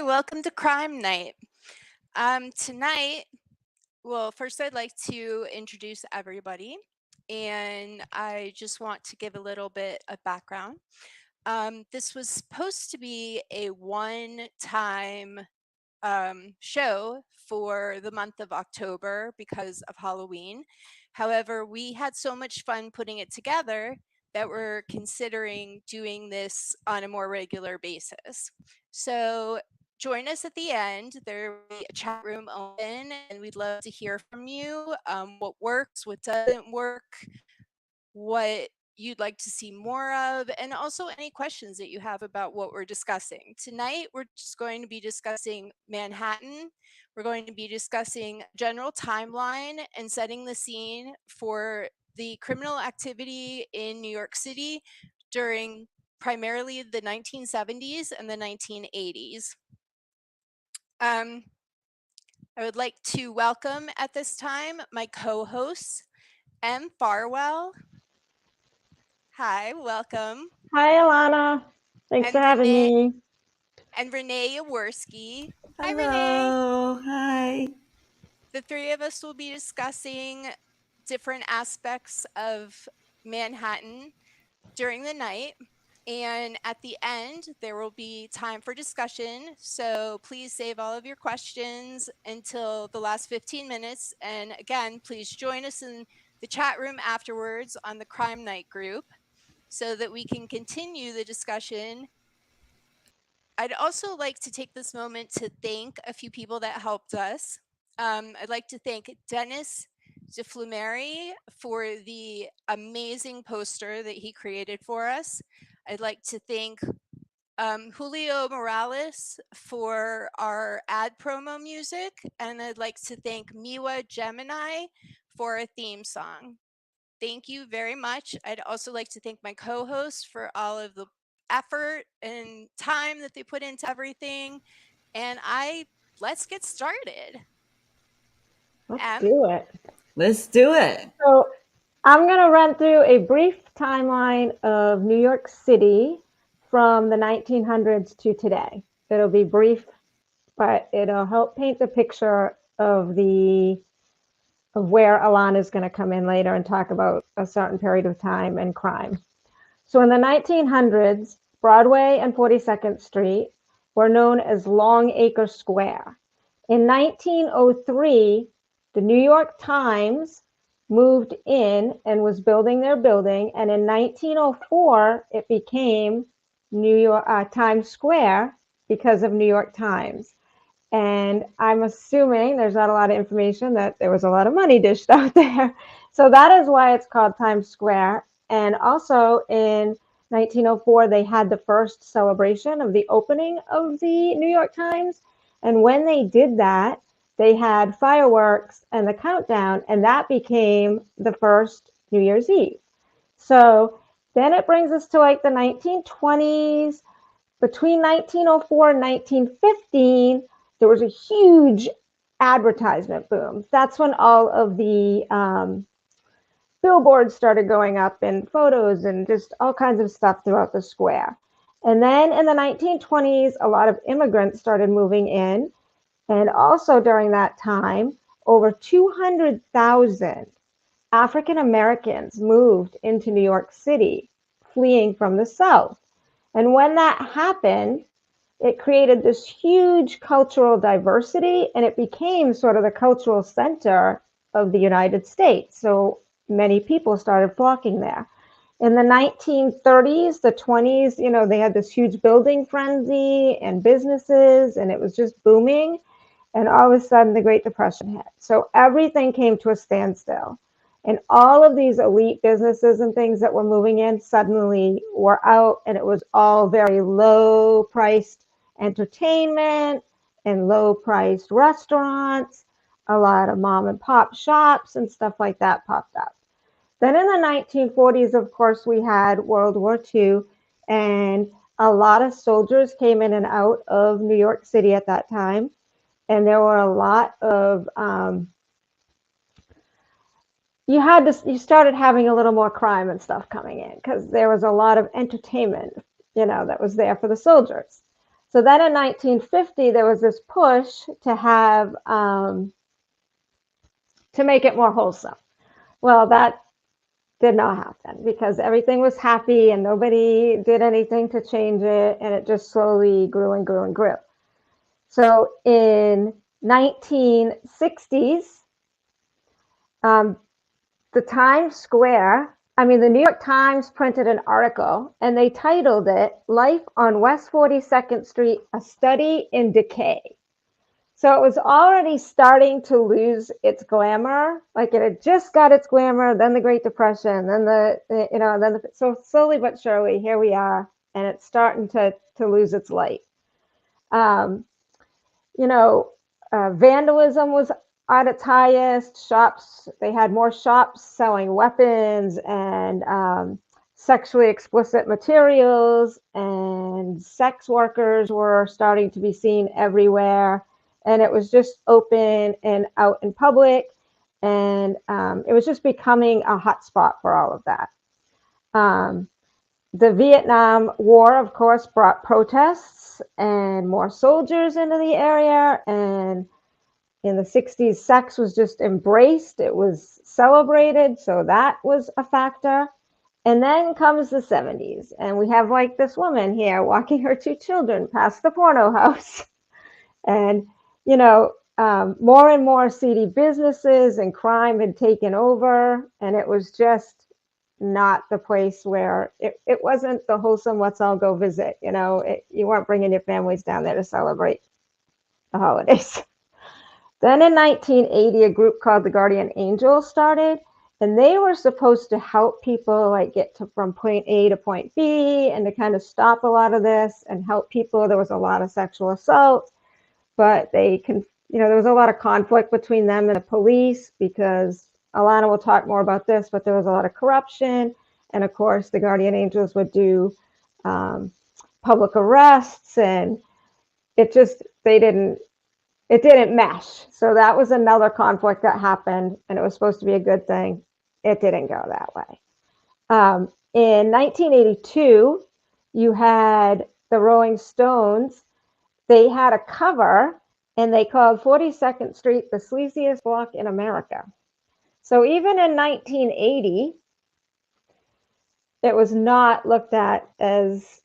Hi, welcome to Crime Night. Tonight, well, first I'd like to introduce everybody, and I just want to give a little bit of background. This was supposed to be a one-time show for the month of October because of Halloween. However, we had so much fun putting it together that we're considering doing this on a more regular basis. So join us at the end. There will be a chat room open, and we'd love to hear from you. What works, what doesn't work, what you'd like to see more of, and also any questions that you have about what we're discussing. Tonight, we're just going to be discussing Manhattan. We're going to be discussing general timeline and setting the scene for the criminal activity in New York City during primarily the 1970s and the 1980s. I would like to welcome at this time my co-hosts, M. Farwell. Hi, welcome. Hi, Alana. Thanks And for having me. And Renee Yaworski. Hi, Renee. Hello. Hi. The three of us will be discussing different aspects of Manhattan during the night. And at the end, there will be time for discussion. So please save all of your questions until the last 15 minutes. And again, please join us in the chat room afterwards on the Crime Night group so that we can continue the discussion. I'd also like to take this moment to thank a few people that helped us. I'd like to thank Dennis DeFlumeri for the amazing poster that he created for us. I'd like to thank Julio Morales for our ad promo music, and I'd like to thank Miwa Gemini for a theme song. Thank you very much. I'd also like to thank my co-hosts for all of the effort and time that they put into everything. And let's get started. Let's do it. Let's do it. So I'm going to run through a brief timeline of New York City from the 1900s to today. It'll be brief, but it'll help paint the picture of where Alana is going to come in later and talk about a certain period of time and crime. So in the 1900s, Broadway and 42nd Street were known as Long Acre Square. In 1903, the New York Times moved in and was building their building, and in 1904, it became Times Square because of New York Times. And I'm assuming there's not a lot of information that there was a lot of money dished out there. So that is why it's called Times Square. And also in 1904, they had the first celebration of the opening of the New York Times. And when they did that, they had fireworks and the countdown, and that became the first New Year's Eve. So then it brings us to like the 1920s. Between 1904 and 1915, there was a huge advertisement boom. That's when all of the billboards started going up and photos and just all kinds of stuff throughout the square. And then in the 1920s, a lot of immigrants started moving in. And also during that time, over 200,000 African Americans moved into New York City, fleeing from the South. And when that happened, it created this huge cultural diversity, and it became sort of the cultural center of the United States. So many people started flocking there. In the 1930s, the 20s, they had this huge building frenzy and businesses, and it was just booming. And all of a sudden, the Great Depression hit. So everything came to a standstill. And all of these elite businesses and things that were moving in suddenly were out, and it was all very low-priced entertainment and low-priced restaurants. A lot of mom and pop shops and stuff like that popped up. Then in the 1940s, of course, we had World War II, and a lot of soldiers came in and out of New York City at that time. And there were a lot of you started having a little more crime and stuff coming in because there was a lot of entertainment, that was there for the soldiers. So then in 1950, there was this push to have, to make it more wholesome. Well, that did not happen because everything was happy and nobody did anything to change it, and it just slowly grew and grew and grew. So in 1960s, the Times Square, the New York Times printed an article and they titled it "Life on West 42nd Street, a Study in Decay." So it was already starting to lose its glamour. Like it had just got its glamour, then the Great Depression, then so slowly but surely, here we are, and it's starting to lose its light. Vandalism was at its highest. Shops, they had more shops selling weapons and sexually explicit materials, and sex workers were starting to be seen everywhere. And it was just open and out in public, and it was just becoming a hotspot for all of that. The Vietnam War, of course, brought protests and more soldiers into the area. And in the 60s, sex was just embraced. It was celebrated. So that was a factor. And then comes the 70s. And we have like this woman here walking her two children past the porno house. And, more and more seedy businesses and crime had taken over. And it was just not the place where it wasn't the wholesome let's all go visit. You weren't bringing your families down there to celebrate the holidays. Then in 1980, a group called the Guardian Angels started, and they were supposed to help people like get from point A to point B and to kind of stop a lot of this and help people. There was a lot of sexual assault, but there was a lot of conflict between them and the police because Alana will talk more about this, but there was a lot of corruption. And of course, the Guardian Angels would do public arrests, and it didn't mesh. So that was another conflict that happened, and it was supposed to be a good thing. It didn't go that way. In 1982, you had the Rolling Stones. They had a cover, and they called 42nd Street the sleaziest block in America. So even in 1980, it was not looked at as,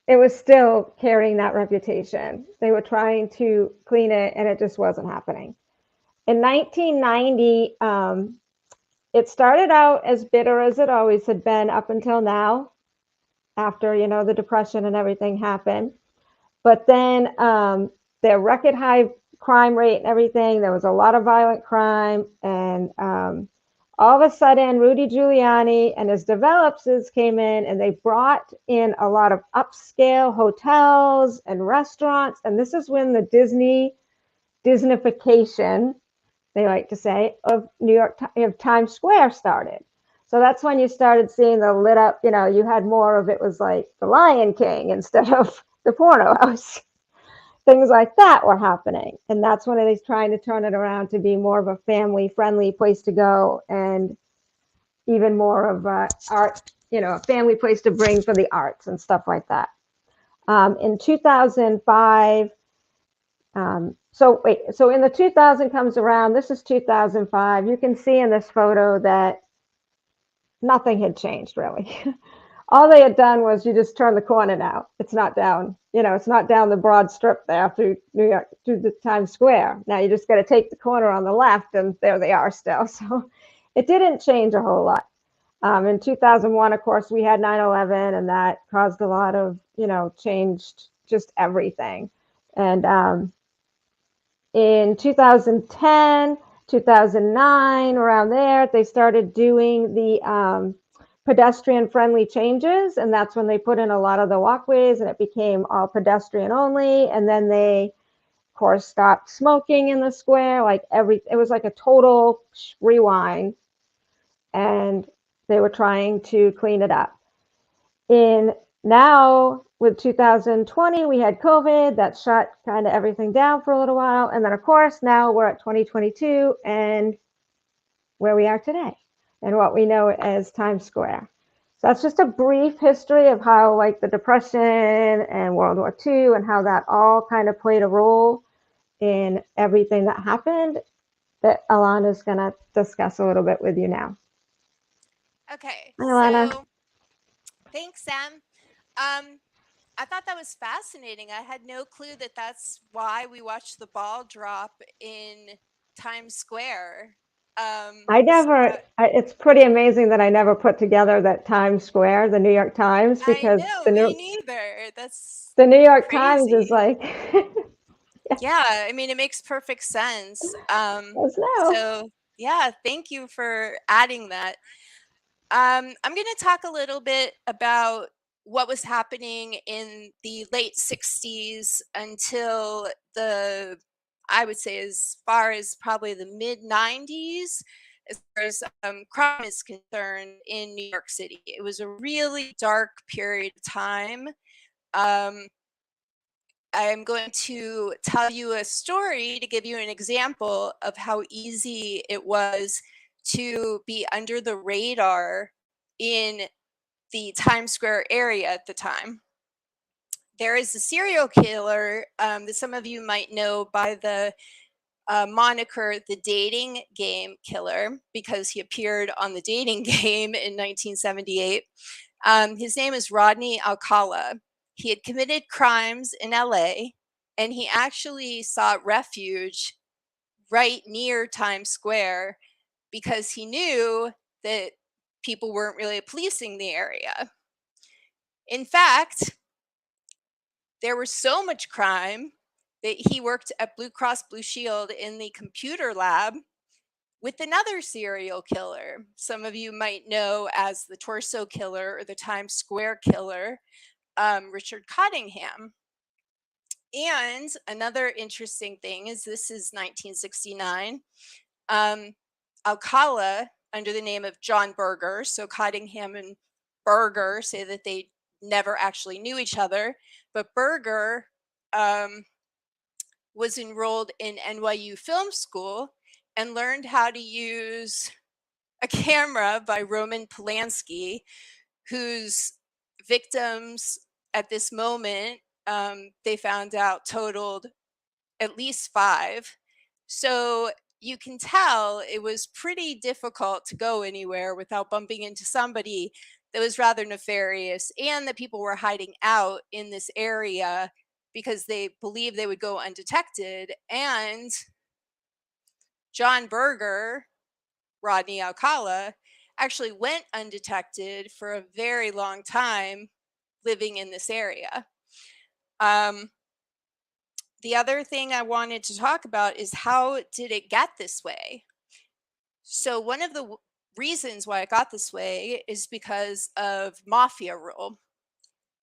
it was still carrying that reputation. They were trying to clean it, and it just wasn't happening. In 1990, it started out as bitter as it always had been up until now, after, the Depression and everything happened. But then their record high crime rate and everything, there was a lot of violent crime, and all of a sudden Rudy Giuliani and his developers came in, and they brought in a lot of upscale hotels and restaurants. And this is when the Disneyfication, they like to say, of New York, of Times Square started. So that's when you started seeing the lit up, you had more of it was like the Lion King instead of the porno house. Things like that were happening. And that's when he's trying to turn it around to be more of a family-friendly place to go, and even more of art, a family place to bring for the arts and stuff like that. In 2005, so in the 2000 comes around, this is 2005. You can see in this photo that nothing had changed really. All they had done was you just turn the corner now. It's not down, it's not down the broad strip there through New York, through the Times Square. Now you just got to take the corner on the left, and there they are still. So it didn't change a whole lot. In 2001, of course, we had 9/11, and that caused a lot of, changed just everything. And in 2010, 2009, around there, they started doing the pedestrian friendly changes, and that's when they put in a lot of the walkways, and it became all pedestrian only. And then they, of course, stopped smoking in the square. It was like a total rewind, and they were trying to clean it up. Now with 2020, we had COVID that shut kind of everything down for a little while, and then of course now we're at 2022 and where we are today, and what we know as Times Square. That's just a brief history of how like the Depression and World War II and how that all kind of played a role in everything that happened that Alana's going to discuss a little bit with you now. Okay, Hi, Alana. so thanks, Sam. I thought that was fascinating. I had no clue that that's why we watched the ball drop in Times Square. It's pretty amazing that I never put together that Times Square, the New York Times, I because know, me neither. That's the New York Times crazy. is like, Yeah, I mean, it makes perfect sense. yes, no. So yeah, thank you for adding that. I'm going to talk a little bit about what was happening in the late 60s until I would say, as far as probably the mid 90s, as far as crime is concerned in New York City. It was a really dark period of time. I'm going to tell you a story to give you an example of how easy it was to be under the radar in the Times Square area at the time. There is a serial killer that some of you might know by the moniker the dating game killer, because he appeared on the dating game in 1978. His name is Rodney Alcala. He had committed crimes in LA, and he actually sought refuge right near Times Square because he knew that people weren't really policing the area. In fact, there was so much crime that he worked at Blue Cross Blue Shield in the computer lab with another serial killer. Some of you might know as the Torso Killer or the Times Square Killer, Richard Cottingham. And another interesting thing is this is 1969. Alcala, under the name of John Berger, so Cottingham and Berger say that they never actually knew each other, but Berger was enrolled in NYU Film School and learned how to use a camera by Roman Polanski, whose victims at this moment, they found out totaled at least 5. So you can tell it was pretty difficult to go anywhere without bumping into somebody that was rather nefarious, and that people were hiding out in this area because they believed they would go undetected. And John Berger, Rodney Alcala, actually went undetected for a very long time living in this area. The other thing I wanted to talk about is how did it get this way? So one of the reasons why it got this way is because of mafia rule.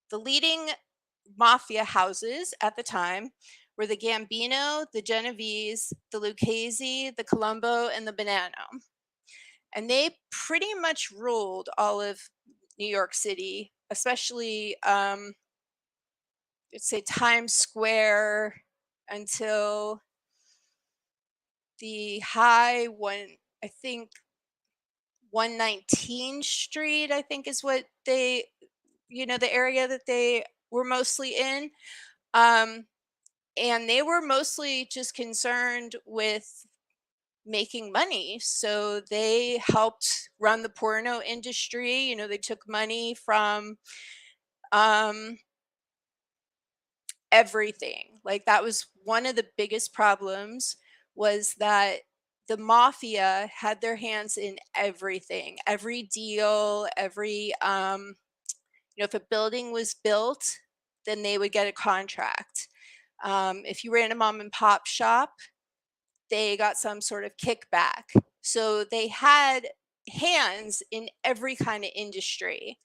The leading mafia houses at the time were the Gambino, the Genovese, the Lucchese, the Colombo, and the Bonanno. And they pretty much ruled all of New York City, especially, let's say, Times Square until the high one, I think 119 Street, I think is what they, the area that they were mostly in. And they were mostly just concerned with making money. So they helped run the porno industry. They took money from everything. Like, that was one of the biggest problems, was that the mafia had their hands in everything, every deal, every if a building was built, then they would get a contract. If you ran a mom and pop shop, they got some sort of kickback. So they had hands in every kind of industry.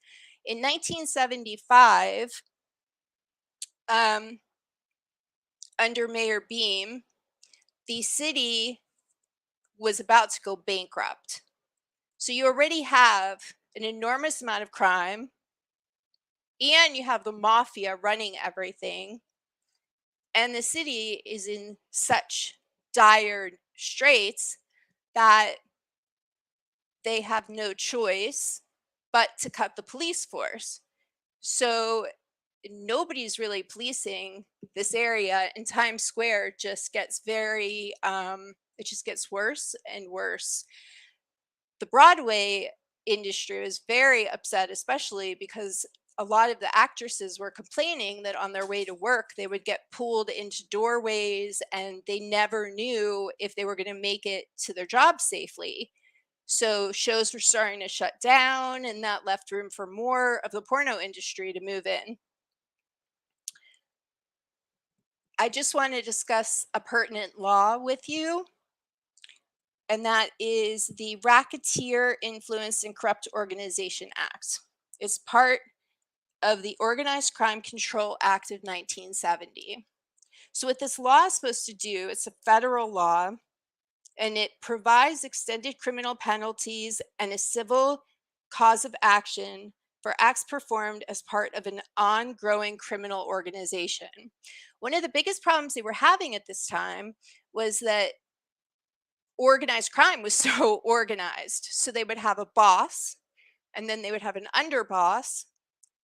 In 1975, under Mayor Beam, the city was about to go bankrupt. So you already have an enormous amount of crime, and you have the mafia running everything. And the city is in such dire straits that they have no choice but to cut the police force. So nobody's really policing this area, and Times Square just gets very, it just gets worse and worse. The Broadway industry was very upset, especially because a lot of the actresses were complaining that on their way to work, they would get pulled into doorways and they never knew if they were going to make it to their job safely. So shows were starting to shut down, and that left room for more of the porno industry to move in. I just want to discuss a pertinent law with you, and that is the Racketeer Influenced and Corrupt Organization Act. It's part of the Organized Crime Control Act of 1970. So what this law is supposed to do, it's a federal law, and it provides extended criminal penalties and a civil cause of action for acts performed as part of an ongoing criminal organization. One of the biggest problems they were having at this time was that organized crime was so organized. So they would have a boss, and then they would have an underboss,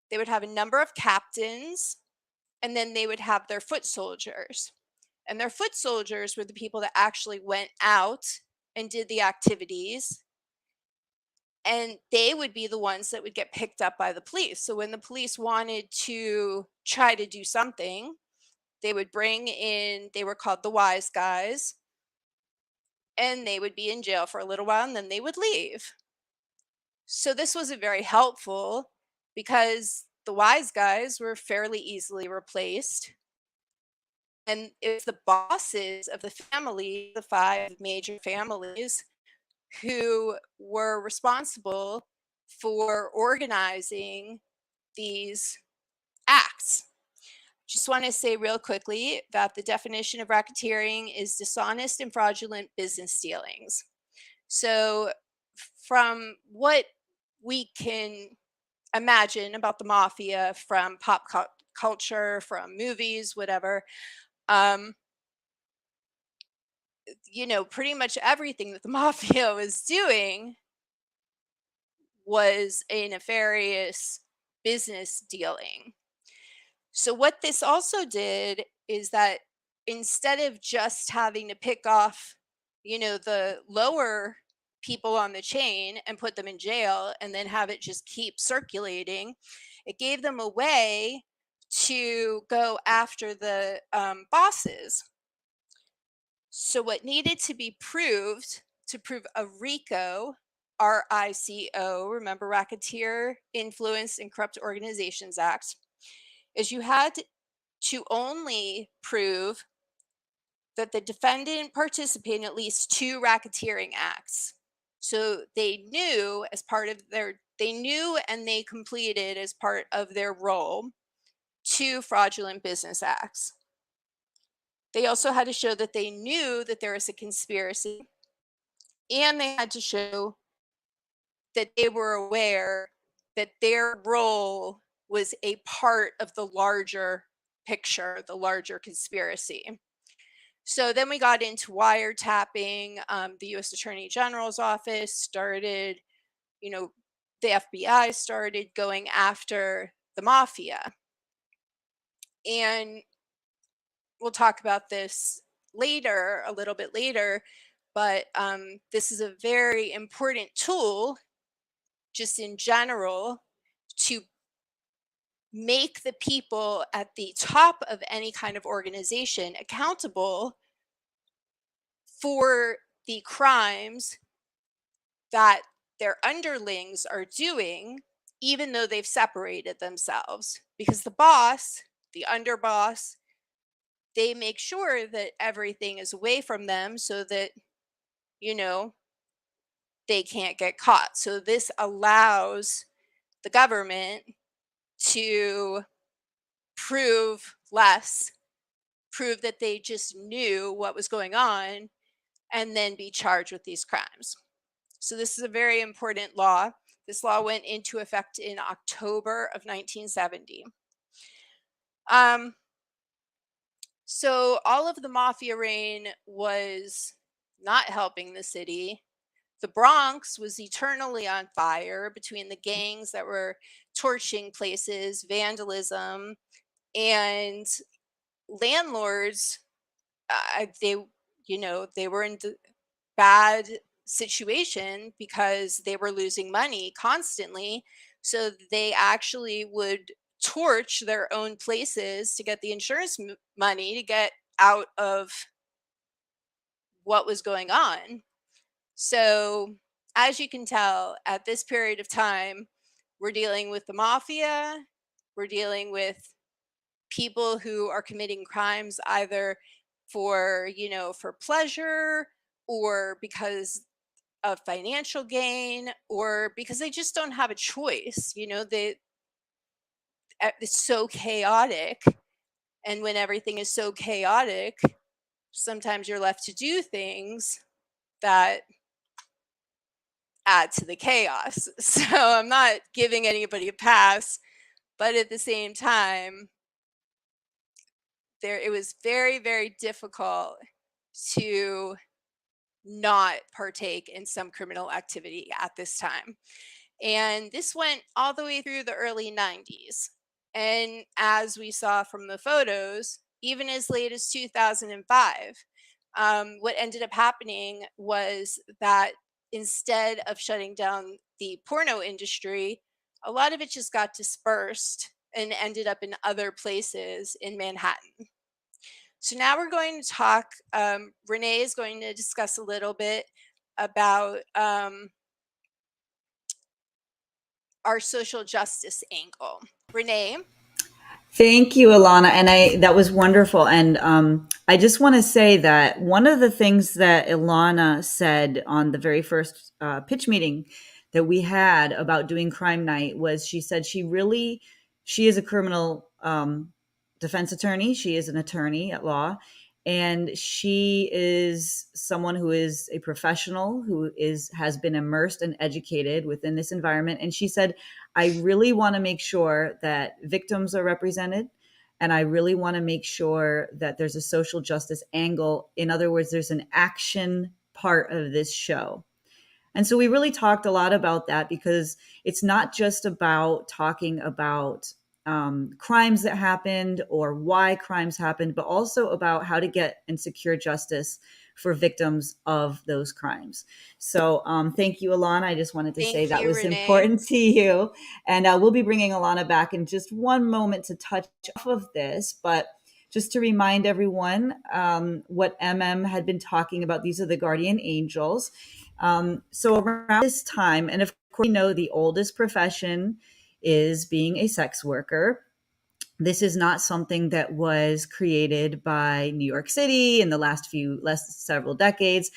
they would have a number of captains, and then they would have their foot soldiers. And their foot soldiers were the people that actually went out and did the activities. And they would be the ones that would get picked up by the police. So when the police wanted to try to do something, they would bring in, they were called the wise guys, and they would be in jail for a little while and then they would leave. So this wasn't very helpful because the wise guys were fairly easily replaced. And it's the bosses of the family, the 5 major families, who were responsible for organizing these acts. Just want to say real quickly that the definition of racketeering is dishonest and fraudulent business dealings. So from what we can imagine about the mafia from culture, from movies, whatever, pretty much everything that the mafia was doing was a nefarious business dealing. So what this also did is that instead of just having to pick off, the lower people on the chain and put them in jail and then have it just keep circulating, it gave them a way to go after the bosses. So what needed to be proved to prove a RICO, RICO, remember Racketeer Influence and Corrupt Organizations Act, is you had to only prove that the defendant participated in at least 2 racketeering acts. So they knew and they completed as part of their role 2 fraudulent business acts. They also had to show that they knew that there was a conspiracy, and they had to show that they were aware that their role was a part of the larger picture, the larger conspiracy. So then we got into wiretapping. The U.S. Attorney General's office started, the FBI started going after the mafia. And we'll talk about this later, a little bit later, but this is a very important tool just in general to make the people at the top of any kind of organization accountable for the crimes that their underlings are doing, even though they've separated themselves. Because the boss, the underboss, they make sure that everything is away from them so that, they can't get caught. So this allows the government to prove that they just knew what was going on, and then be charged with these crimes. So this is a very important law. This law went into effect in October of 1970. So all of the mafia reign was not helping the city. The Bronx was eternally on fire between the gangs that were torching places, vandalism, and landlords. They, they were in bad situation because they were losing money constantly. So they actually would torch their own places to get the insurance money to get out of what was going on. So, as you can tell, at this period of time, we're dealing with the mafia, we're dealing with people who are committing crimes either for pleasure, or because of financial gain, or because they just don't have a choice. It's so chaotic, and when everything is so chaotic, sometimes you're left to do things that add to the chaos. So I'm not giving anybody a pass, but at the same time, it was very, very difficult to not partake in some criminal activity at this time. And this went all the way through the early 90s. And as we saw from the photos, even as late as 2005, what ended up happening was that instead of shutting down the porno industry, a lot of it just got dispersed and ended up in other places in Manhattan. So now we're going to talk. Renee is going to discuss a little bit about our social justice angle. Renee? Thank you, Alana. And that was wonderful. And I just want to say that one of the things that Ilana said on the very first pitch meeting that we had about doing crime night was she said she is a criminal defense attorney. She is an attorney at law. And she is someone who is a professional who has been immersed and educated within this environment. And she said, I really want to make sure that victims are represented. And I really want to make sure that there's a social justice angle. In other words, there's an action part of this show. And so we really talked a lot about that, because it's not just about talking about crimes that happened or why crimes happened, but also about how to get and secure justice for victims of those crimes. So thank you, Alana. I just wanted to say that was Renee. Important to you. And we'll be bringing Alana back in just one moment to touch off of this. But just to remind everyone what had been talking about, these are the guardian angels. So around this time, and of course, we know the oldest profession is being a sex worker. This is not something that was created by New York City in the last several decades,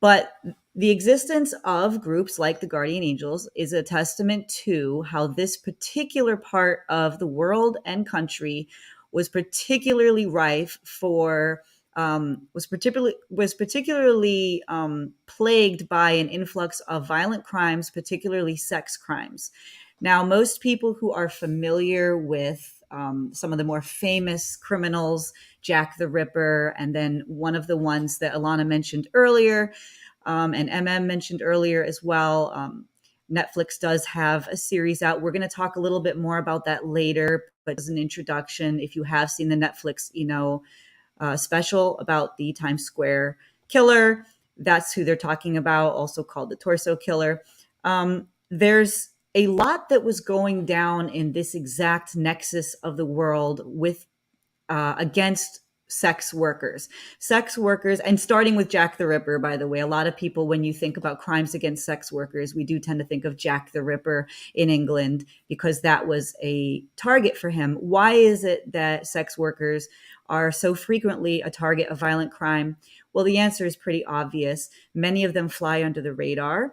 but the existence of groups like the Guardian Angels is a testament to how this particular part of the world and country was particularly rife for was particularly plagued by an influx of violent crimes, particularly sex crimes. Now, most people who are familiar with some of the more famous criminals, Jack the Ripper, and then one of the ones that Alana mentioned earlier, and mentioned earlier as well, Netflix does have a series out. We're going to talk a little bit more about that later, but as an introduction, if you have seen the Netflix, special about the Times Square killer, that's who they're talking about, also called the Torso Killer. There's a lot that was going down in this exact nexus of the world with against sex workers, and starting with Jack the Ripper, by the way. A lot of people, when you think about crimes against sex workers, we do tend to think of Jack the Ripper in England, because that was a target for him. Why is it that sex workers are so frequently a target of violent crime? Well, the answer is pretty obvious. Many of them fly under the radar.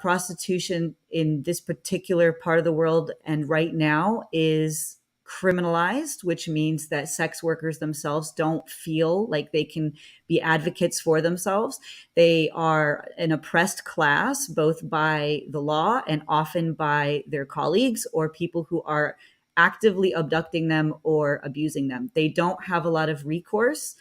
Prostitution in this particular part of the world and right now is criminalized, which means that sex workers themselves don't feel like they can be advocates for themselves. They are an oppressed class, both by the law and often by their colleagues or people who are actively abducting them or abusing them. They don't have a lot of recourse.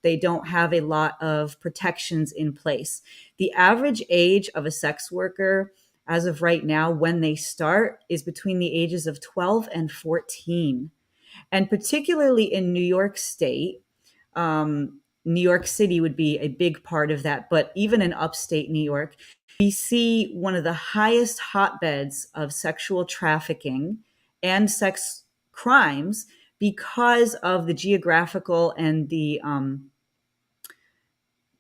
they don't have a lot of protections in place. The average age of a sex worker as of right now, when they start, is between the ages of 12 and 14. And particularly in New York State, New York City would be a big part of that. But even in upstate New York, we see one of the highest hotbeds of sexual trafficking and sex crimes because of the geographical and the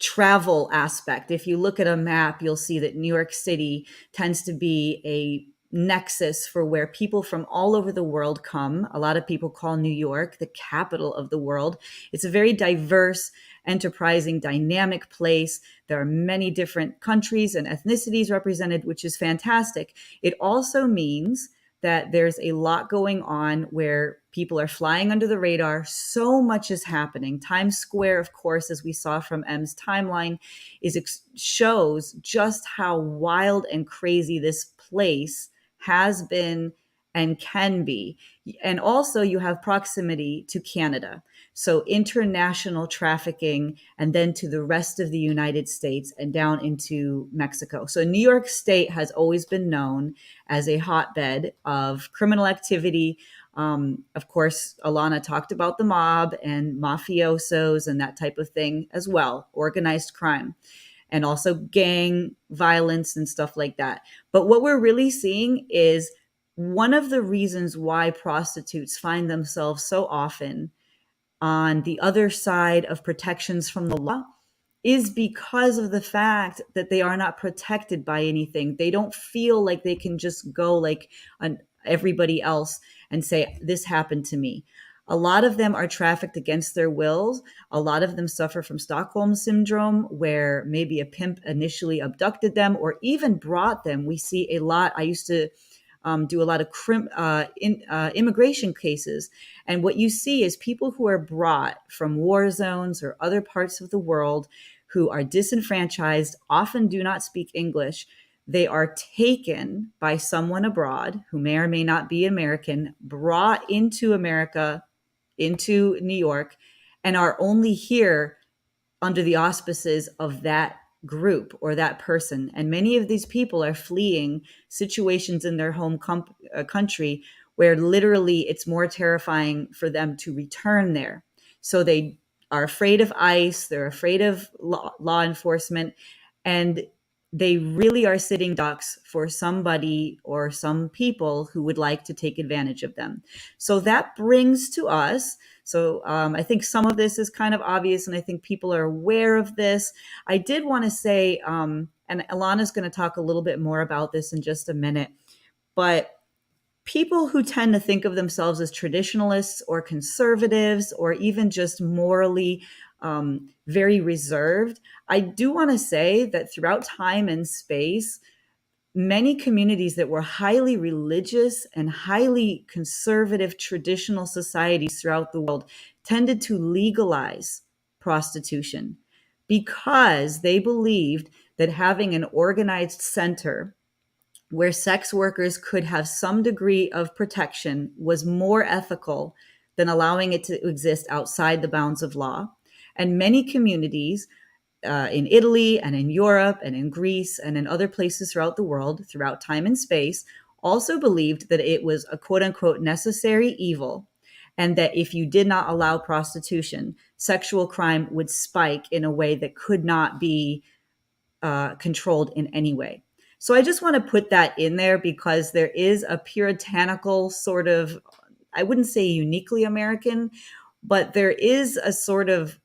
travel aspect. If you look at a map, you'll see that New York City tends to be a nexus for where people from all over the world come. A lot of people call New York the capital of the world. It's a very diverse, enterprising, dynamic place. There are many different countries and ethnicities represented, which is fantastic. It also means that there's a lot going on where people are flying under the radar. So much is happening. Times Square, of course, as we saw from M's timeline, shows just how wild and crazy this place has been and can be. And also you have proximity to Canada. So international trafficking, and then to the rest of the United States and down into Mexico. So New York State has always been known as a hotbed of criminal activity. Of course, Alana talked about the mob and mafiosos and that type of thing as well, organized crime, and also gang violence and stuff like that. But what we're really seeing is one of the reasons why prostitutes find themselves so often on the other side of protections from the law is because of the fact that they are not protected by anything. They don't feel like they can just go like everybody else and say, this happened to me. A lot of them are trafficked against their wills. A lot of them suffer from Stockholm syndrome, where maybe a pimp initially abducted them or even brought them. We see a lot. I used to do a lot of immigration cases. And what you see is people who are brought from war zones or other parts of the world who are disenfranchised, often do not speak English. They are taken by someone abroad who may or may not be American, brought into America, into New York, and are only here under the auspices of that group or that person. And many of these people are fleeing situations in their home country where literally it's more terrifying for them to return there. So they are afraid of ICE, they're afraid of law enforcement, and they really are sitting ducks for somebody or some people who would like to take advantage of them. So that brings to us, I think some of this is kind of obvious, and I think people are aware of this. I did want to say, and Alana's going to talk a little bit more about this in just a minute, but people who tend to think of themselves as traditionalists or conservatives or even just morally very reserved, I do want to say that throughout time and space, many communities that were highly religious and highly conservative traditional societies throughout the world tended to legalize prostitution because they believed that having an organized center where sex workers could have some degree of protection was more ethical than allowing it to exist outside the bounds of law. And many communities in Italy and in Europe and in Greece and in other places throughout the world, throughout time and space, also believed that it was a quote unquote necessary evil, and that if you did not allow prostitution, sexual crime would spike in a way that could not be controlled in any way. So I just want to put that in there because there is a puritanical sort of, I wouldn't say uniquely American, but there is a sort of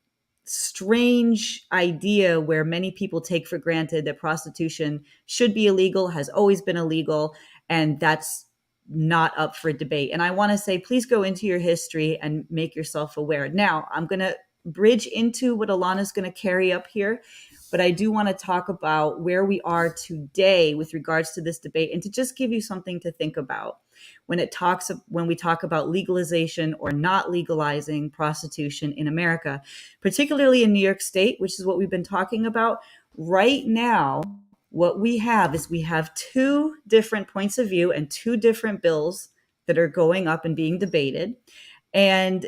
strange idea where many people take for granted that prostitution should be illegal, has always been illegal, and that's not up for debate. And I want to say, please go into your history and make yourself aware. Now, I'm going to bridge into what Alana's going to carry up here, but I do want to talk about where we are today with regards to this debate and to just give you something to think about when we talk about legalization or not legalizing prostitution in America, particularly in New York State, which is what we've been talking about. Right now, what we have is we have two different points of view and two different bills that are going up and being debated. And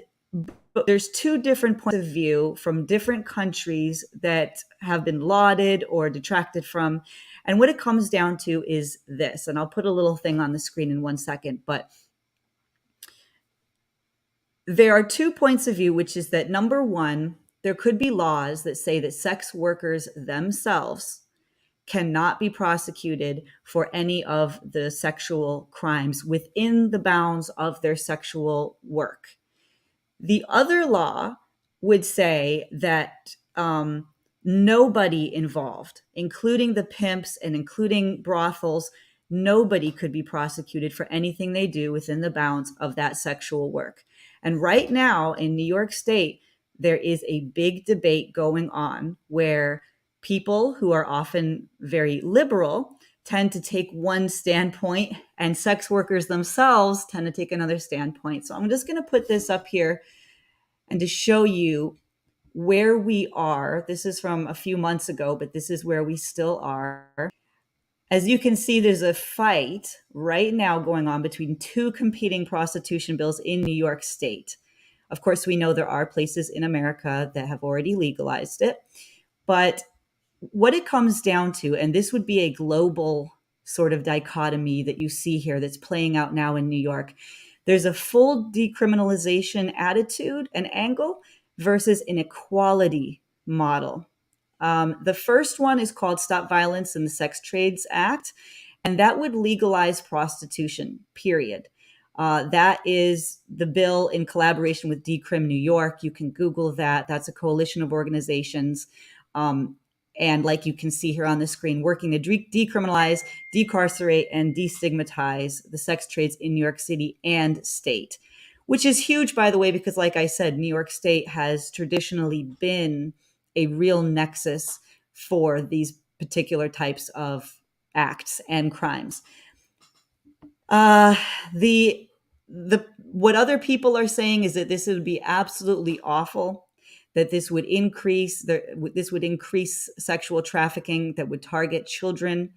there's two different points of view from different countries that have been lauded or detracted from. And what it comes down to is this, and I'll put a little thing on the screen in 1 second, but there are 2 points of view, which is that number one, there could be laws that say that sex workers themselves cannot be prosecuted for any of the sexual crimes within the bounds of their sexual work. The other law would say that nobody involved, including the pimps and including brothels, nobody could be prosecuted for anything they do within the bounds of that sexual work. And right now in New York State, there is a big debate going on where people who are often very liberal tend to take one standpoint and sex workers themselves tend to take another standpoint. So I'm just going to put this up here and to show you where we are. This is from a few months ago, but this is where we still are. As you can see, there's a fight right now going on between 2 competing prostitution bills in New York State. Of course, we know there are places in America that have already legalized it, but what it comes down to, and this would be a global sort of dichotomy that you see here that's playing out now in New York, there's a full decriminalization attitude and angle versus an equality model. The first one is called Stop Violence in the Sex Trades Act, and that would legalize prostitution, period. That is the bill in collaboration with Decrim New York. You can Google that. That's a coalition of organizations. And like you can see here on the screen, working to decriminalize, decarcerate, and destigmatize the sex trades in New York City and state, which is huge, by the way, because like I said, New York State has traditionally been a real nexus for these particular types of acts and crimes. What other people are saying is that this would be absolutely awful, that this would increase sexual trafficking that would target children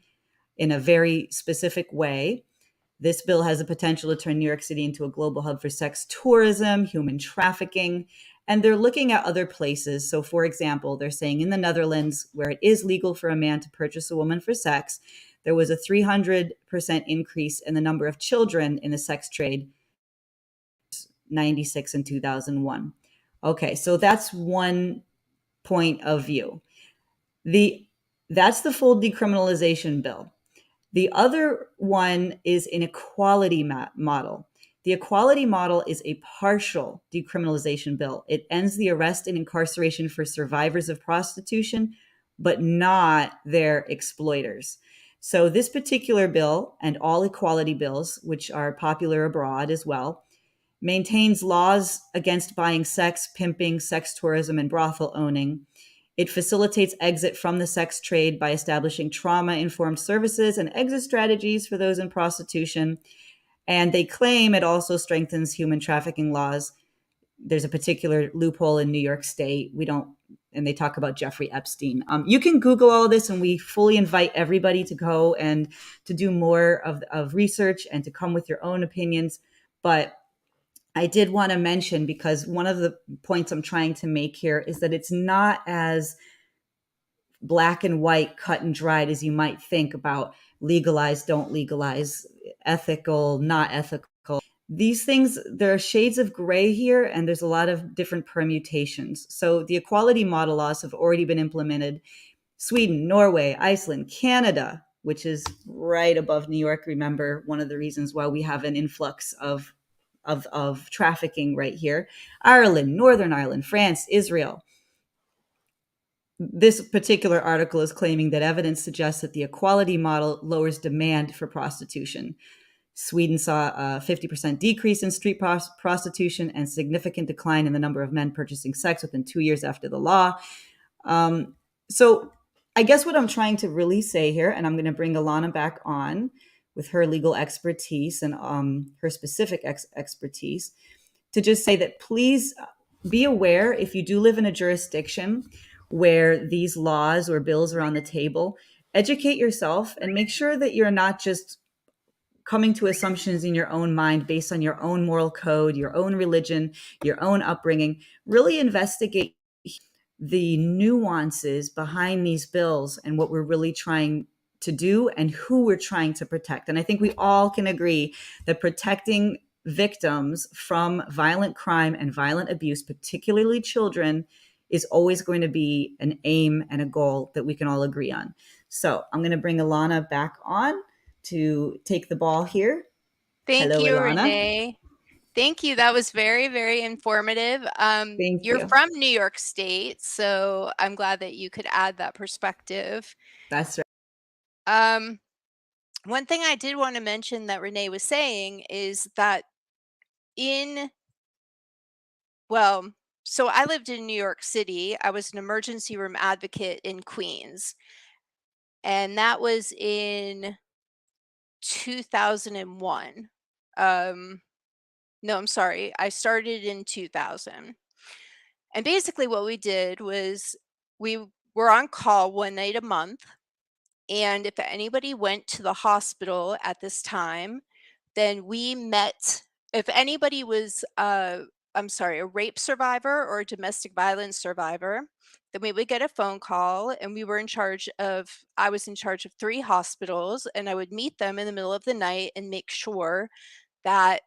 in a very specific way. This bill has the potential to turn New York City into a global hub for sex tourism, human trafficking, and they're looking at other places. So for example, they're saying in the Netherlands, where it is legal for a man to purchase a woman for sex, there was a 300% increase in the number of children in the sex trade, 96 and 2001. Okay, so that's one point of view. That's the full decriminalization bill. The other one is an equality model. The equality model is a partial decriminalization bill. It ends the arrest and incarceration for survivors of prostitution, but not their exploiters. So this particular bill, and all equality bills, which are popular abroad as well, maintains laws against buying sex, pimping, sex tourism, and brothel owning. It facilitates exit from the sex trade by establishing trauma-informed services and exit strategies for those in prostitution. And they claim it also strengthens human trafficking laws. There's a particular loophole in New York State. And they talk about Jeffrey Epstein. You can Google all this, and we fully invite everybody to go and to do more of research and to come with your own opinions. But I did want to mention, because one of the points I'm trying to make here is that it's not as black and white, cut and dried as you might think about legalize, don't legalize, ethical, not ethical. These things, there are shades of gray here, and there's a lot of different permutations. So the equality model laws have already been implemented. Sweden, Norway, Iceland, Canada, which is right above New York. Remember, one of the reasons why we have an influx of trafficking right here. Ireland, Northern Ireland, France, Israel. This particular article is claiming that evidence suggests that the equality model lowers demand for prostitution. Sweden saw a 50% decrease in street prostitution and significant decline in the number of men purchasing sex within 2 years after the law. So I guess what I'm trying to really say here, and I'm going to bring Alana back on with her legal expertise and her specific expertise, to just say that please be aware, if you do live in a jurisdiction where these laws or bills are on the table, educate yourself and make sure that you're not just coming to assumptions in your own mind based on your own moral code, your own religion, your own upbringing. Really investigate the nuances behind these bills and what we're really trying to do and who we're trying to protect. And I think we all can agree that protecting victims from violent crime and violent abuse, particularly children, is always going to be an aim and a goal that we can all agree on. So I'm going to bring Ilana back on to take the ball here. Thank Hello, you, Ilana. Renee. Thank you. That was very, very informative. Thank You're you. from New York State, so I'm glad that you could add that perspective. That's right. One thing I did want to mention that Renee was saying is that so I lived in New York City. I was an emergency room advocate in Queens, and that was in 2001. No, I'm sorry. I started in 2000. And basically what we did was we were on call one night a month. And if anybody went to the hospital at this time, then we met. If anybody was, a rape survivor or a domestic violence survivor, then we would get a phone call, and I was in charge of 3 hospitals, and I would meet them in the middle of the night and make sure that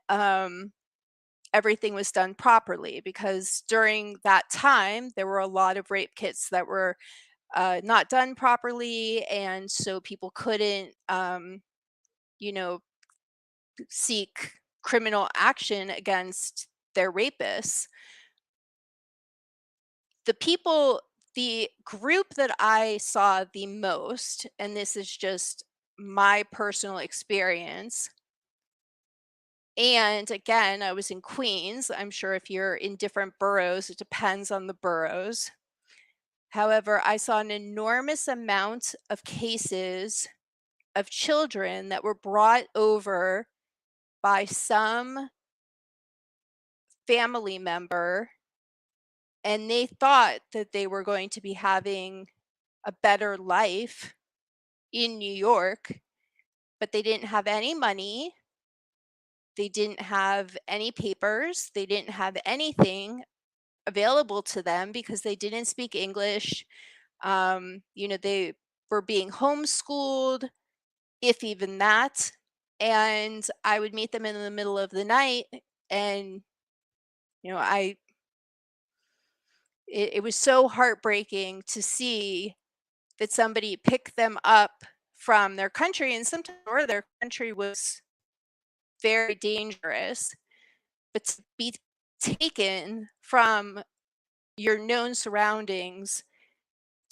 everything was done properly, because during that time there were a lot of rape kits that were not done properly, and so people couldn't seek criminal action against their rapists. The group that I saw the most, and this is just my personal experience, and again, I was in Queens. I'm sure if you're in different boroughs, it depends on the boroughs. However, I saw an enormous amount of cases of children that were brought over by some family member, and they thought that they were going to be having a better life in New York, but they didn't have any money. They didn't have any papers. They didn't have anything available to them because they didn't speak English. They were being homeschooled, if even that. And I would meet them in the middle of the night, and it was so heartbreaking to see that somebody picked them up from their country, and sometimes their country was very dangerous, but to be taken from your known surroundings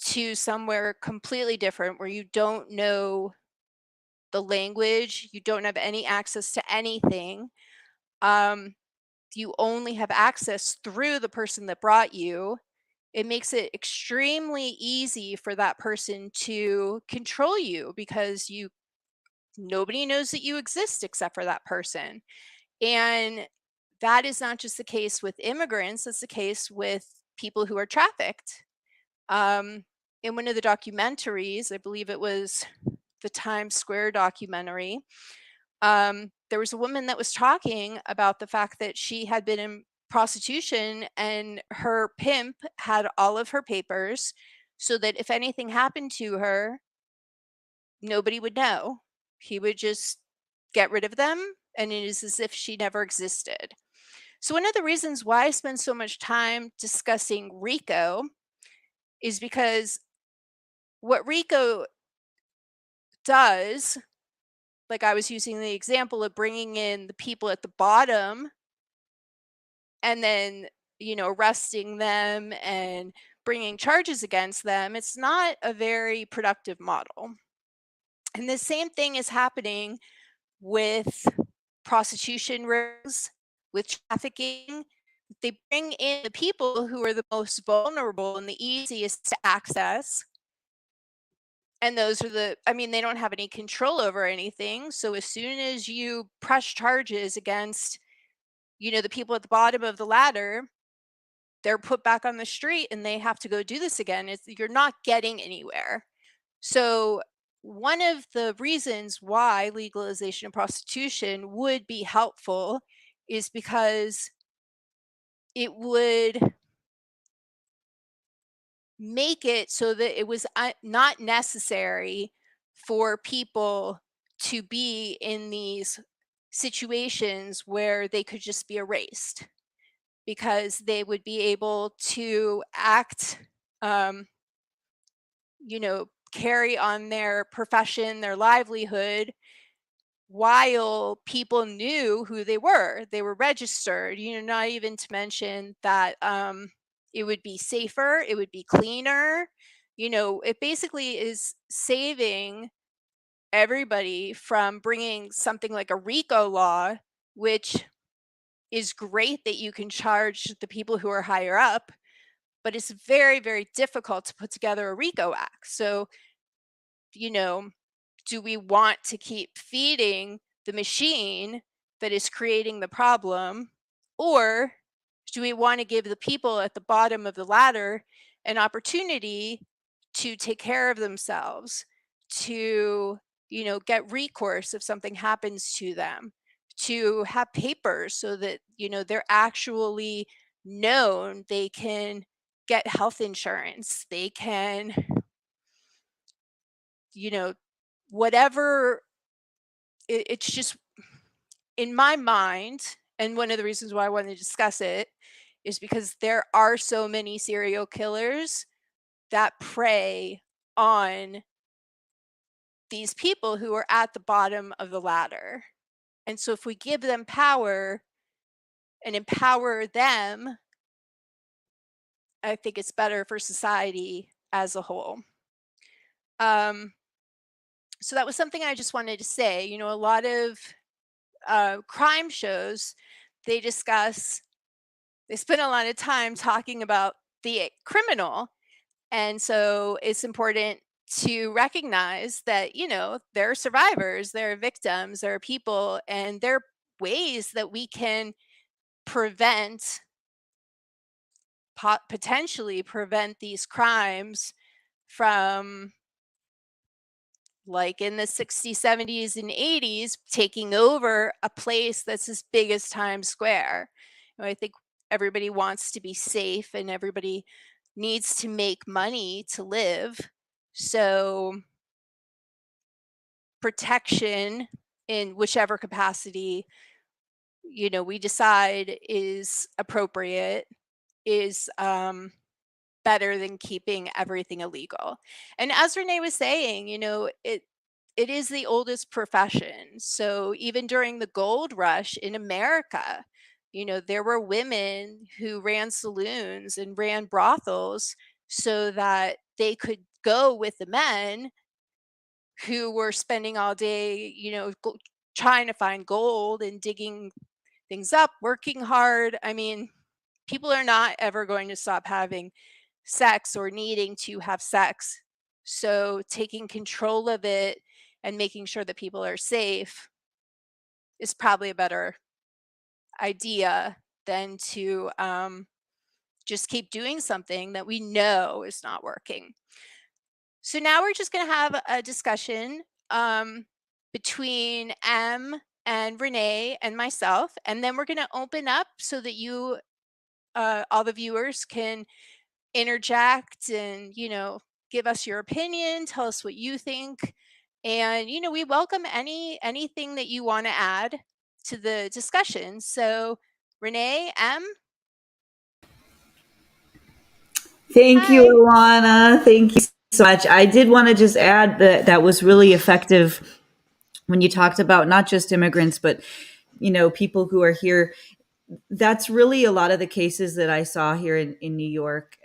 to somewhere completely different where you don't know the language, you don't have any access to anything. You only have access through the person that brought you. It makes it extremely easy for that person to control you, because nobody knows that you exist except for that person. And that is not just the case with immigrants, it's the case with people who are trafficked. In one of the documentaries, I believe it was the Times Square documentary, there was a woman that was talking about the fact that she had been in prostitution, and her pimp had all of her papers so that if anything happened to her, nobody would know. He would just get rid of them, and it is as if she never existed. So one of the reasons why I spend so much time discussing RICO is because what RICO does, like I was using the example of bringing in the people at the bottom and then, arresting them and bringing charges against them, it's not a very productive model. And the same thing is happening with prostitution rings, with trafficking. They bring in the people who are the most vulnerable and the easiest to access. And those are they don't have any control over anything. So as soon as you press charges against, the people at the bottom of the ladder, they're put back on the street and they have to go do this again. You're not getting anywhere. So one of the reasons why legalization of prostitution would be helpful is because it would make it so that it was not necessary for people to be in these situations where they could just be erased, because they would be able to act, carry on their profession, their livelihood, while people knew who they were. They were registered, not even to mention that it would be safer, it would be cleaner. It basically is saving everybody from bringing something like a RICO law, which is great that you can charge the people who are higher up, but it's very, very difficult to put together a RICO act. So, do we want to keep feeding the machine that is creating the problem? Or do we want to give the people at the bottom of the ladder an opportunity to take care of themselves, to, get recourse if something happens to them, to have papers so that, they're actually known, they can get health insurance, they can, whatever. It's just, in my mind, and one of the reasons why I want to discuss it is because there are so many serial killers that prey on these people who are at the bottom of the ladder. And so if we give them power and empower them, I think it's better for society as a whole. So that was something I just wanted to say. A lot of crime shows, they spend a lot of time talking about the criminal. And so it's important to recognize that, there are survivors, there are victims, there are people, and there are ways that we can prevent, potentially prevent these crimes from, like in the 60s, 70s, and 80s, taking over a place that's as big as Times Square. I think everybody wants to be safe and everybody needs to make money to live. So protection in whichever capacity, we decide is appropriate is better than keeping everything illegal. And as Renee was saying, it is the oldest profession. So even during the gold rush in America, there were women who ran saloons and ran brothels so that they could go with the men who were spending all day, trying to find gold and digging things up, working hard. I mean, people are not ever going to stop having sex or needing to have sex. So taking control of it and making sure that people are safe is probably a better idea than to just keep doing something that we know is not working. So now we're just going to have a discussion between M and Renee and myself, and then we're going to open up so that you, all the viewers, can interject and, give us your opinion, tell us what you think. And, we welcome anything that you want to add to the discussion. So Renee, M. Thank you, Hi. Alana. Thank you so much. I did want to just add that that was really effective when you talked about not just immigrants, but people who are here. That's really a lot of the cases that I saw here in New York,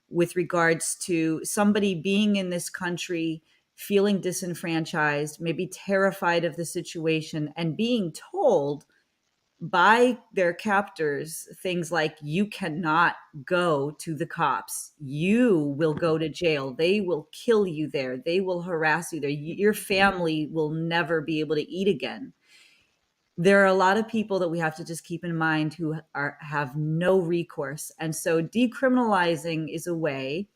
with regards to somebody being in this country, feeling disenfranchised, maybe terrified of the situation, and being told by their captors things like, you cannot go to the cops, you will go to jail, they will kill you there, they will harass you there, your family will never be able to eat again. There are a lot of people that we have to just keep in mind who have no recourse. And so decriminalizing is a way,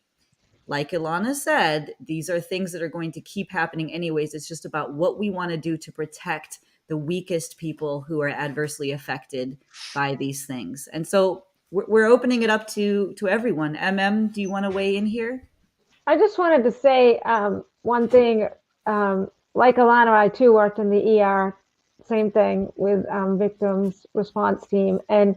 like Ilana said, these are things that are going to keep happening anyways. It's just about what we want to do to protect the weakest people who are adversely affected by these things. And so we're opening it up to everyone. Do you want to weigh in here? I just wanted to say one thing. Like Alana, I too worked in the ER, same thing with victims response team. And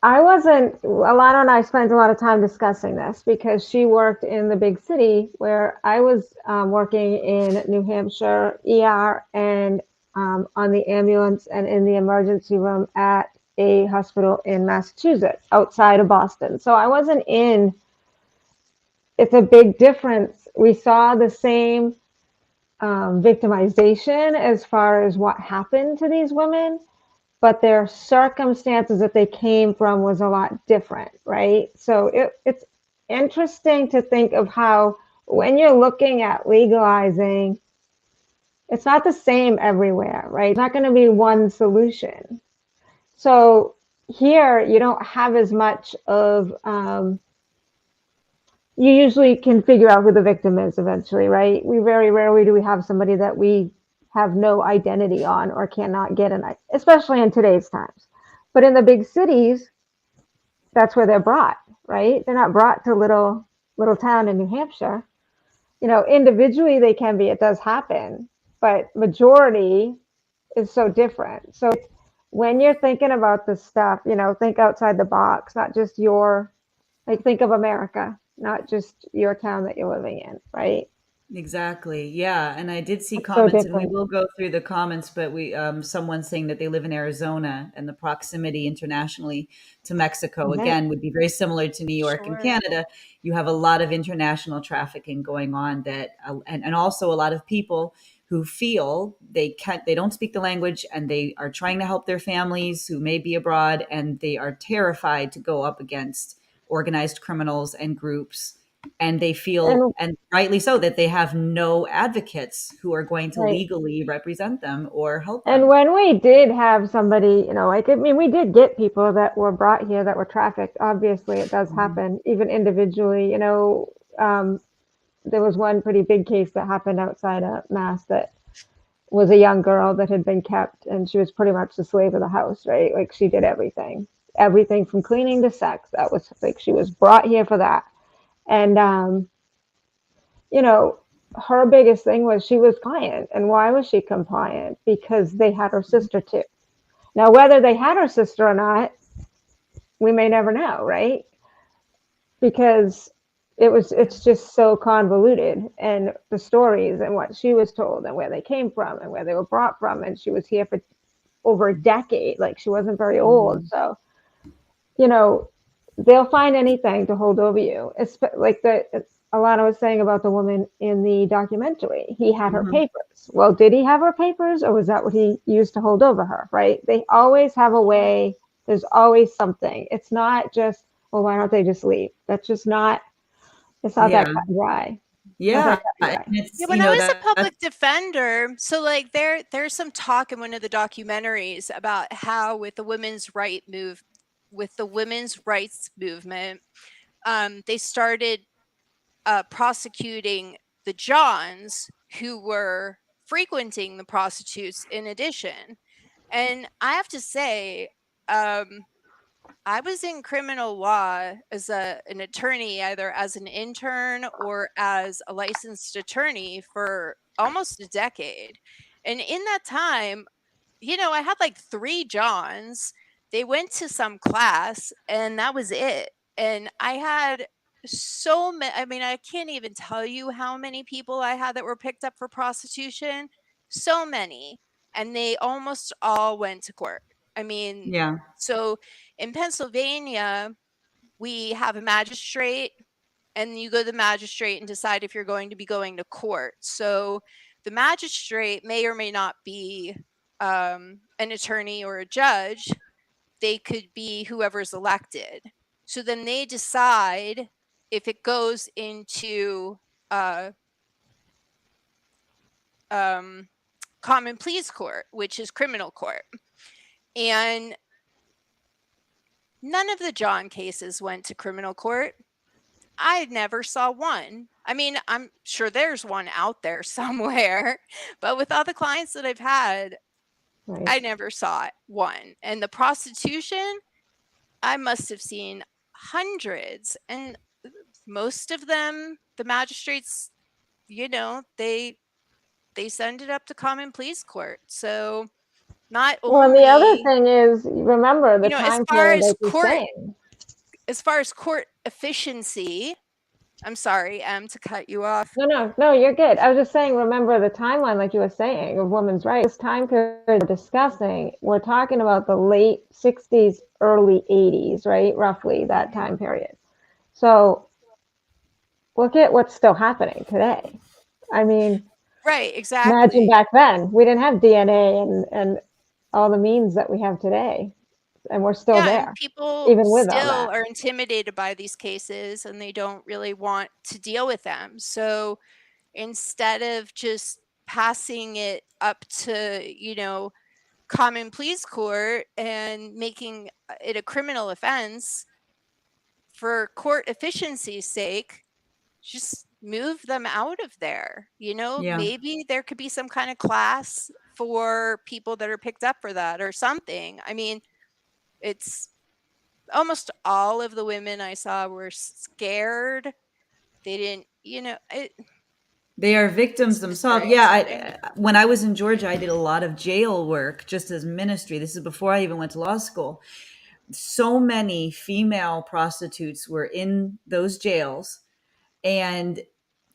Alana and I spent a lot of time discussing this because she worked in the big city where I was working in New Hampshire ER and on the ambulance and in the emergency room at a hospital in Massachusetts outside of Boston. So I wasn't in, it's a big difference. We saw the same victimization as far as what happened to these women, but their circumstances that they came from was a lot different, right? So it's interesting to think of how when you're looking at legalizing, it's not the same everywhere, right? It's not going to be one solution. So here you don't have as much of, you usually can figure out who the victim is eventually, right? We very rarely do we have somebody that we have no identity on or cannot get an, especially in today's times. But in the big cities, that's where they're brought, right? They're not brought to little town in New Hampshire. You know, individually they can be, it does happen, but majority is so different. So when you're thinking about this stuff, you know, think outside the box, not just your, like, think of America, not just your town that you're living in, right? Exactly. Yeah. And I did see It's so comments, and we different. will go through the comments, but someone saying that they live in Arizona, and the proximity internationally to Mexico, Mhm. again, would be very similar to New York and Sure. Canada. You have a lot of international trafficking going on and also a lot of people who feel they don't speak the language, and they are trying to help their families who may be abroad, and they are terrified to go up against organized criminals and groups, and they feel, And and rightly so, that they have no advocates who are going to right. legally represent them or help And them. when we did have somebody, you know, like, I mean, we did get people that were brought here that were trafficked. Obviously, it does Mhm. happen, even individually. You know, there was one pretty big case that happened outside of Mass that was a young girl that had been kept, and she was pretty much the slave of the house, right? Like, she did everything from cleaning to sex. That was like, she was brought here for that. And, you know, her biggest thing was she was compliant. And why was she compliant? Because they had her sister too. Now, whether they had her sister or not, we may never know, right? Because it's just so convoluted, and the stories and what she was told and where they came from and where they were brought from, and she was here for over a decade, like, she wasn't very old. Mhm. So, you know, they'll find anything to hold over you. It's like Alana was saying about the woman in the documentary. He had her Mhm. papers. Well, did he have her papers, or was that what he used to hold over her? Right? They always have a way. There's always something. It's not just, well, why don't they just leave? That's just not. It's not that Yeah. cut and dry. Not that Yeah. cut and And dry. Yeah, it's, when I was a public defender, so like there's some talk in one of the documentaries about how with the women's rights movement, they started prosecuting the Johns who were frequenting the prostitutes in addition. And I have to say, I was in criminal law as an attorney, either as an intern or as a licensed attorney for almost a decade. And in that time, you know, I had like 3 Johns. They went to some class and that was it. And I had so many, I mean, I can't even tell you how many people I had that were picked up for prostitution. So many. And they almost all went to court. I mean, yeah. so in Pennsylvania, we have a magistrate, and you go to the magistrate and decide if you're going to be going to court. So the magistrate may or may not be an attorney or a judge. They could be whoever's elected. So then they decide if it goes into uh, common pleas court, which is criminal court. And none of the John cases went to criminal court. I never saw one. I mean, I'm sure there's one out there somewhere, but with all the clients that I've had, Right. I never saw one. And the prostitution, I must have seen hundreds, and most of them, the magistrates, they send it up to common pleas court. So not Well, and the other only, thing is, remember the as time far period, as like you're saying. court efficiency, I'm sorry, to cut you off. No, you're good. I was just saying, remember the timeline, like you were saying, of women's rights. This time period we're discussing, we're talking about the late 60s, early 80s, right? Roughly that time period. So look at what's still happening today. I mean, Right, imagine exactly. back then, we didn't have DNA and all the means that we have today, and we're still Yeah, and there, people even with all still that. are intimidated by these cases and they don't really want to deal with them. So instead of just passing it up to, common pleas court and making it a criminal offense for court efficiency's sake, just move them out of there. Yeah. Maybe there could be some kind of class for people that are picked up for that or something. I mean, it's almost all of the women I saw were scared. They didn't, They are victims it's just themselves. very Yeah, upsetting. when I was in Georgia, I did a lot of jail work just as ministry. This is before I even went to law school. So many female prostitutes were in those jails, and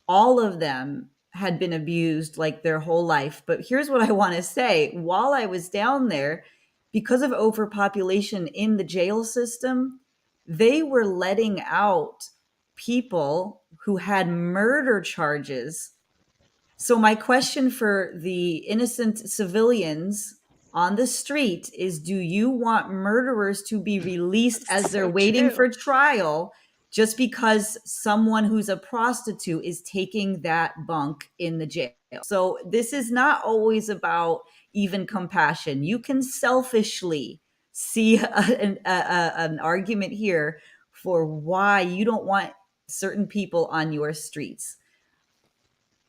all of them had been abused like their whole life. But here's what I want to say. While I was down there, because of overpopulation in the jail system, they were letting out people who had murder charges. So my question for the innocent civilians on the street is, do you want murderers to be released as It's they're so waiting true. for trial just because someone who's a prostitute is taking that bunk in the jail? So this is not always about even compassion. You can selfishly see an argument here for why you don't want certain people on your streets.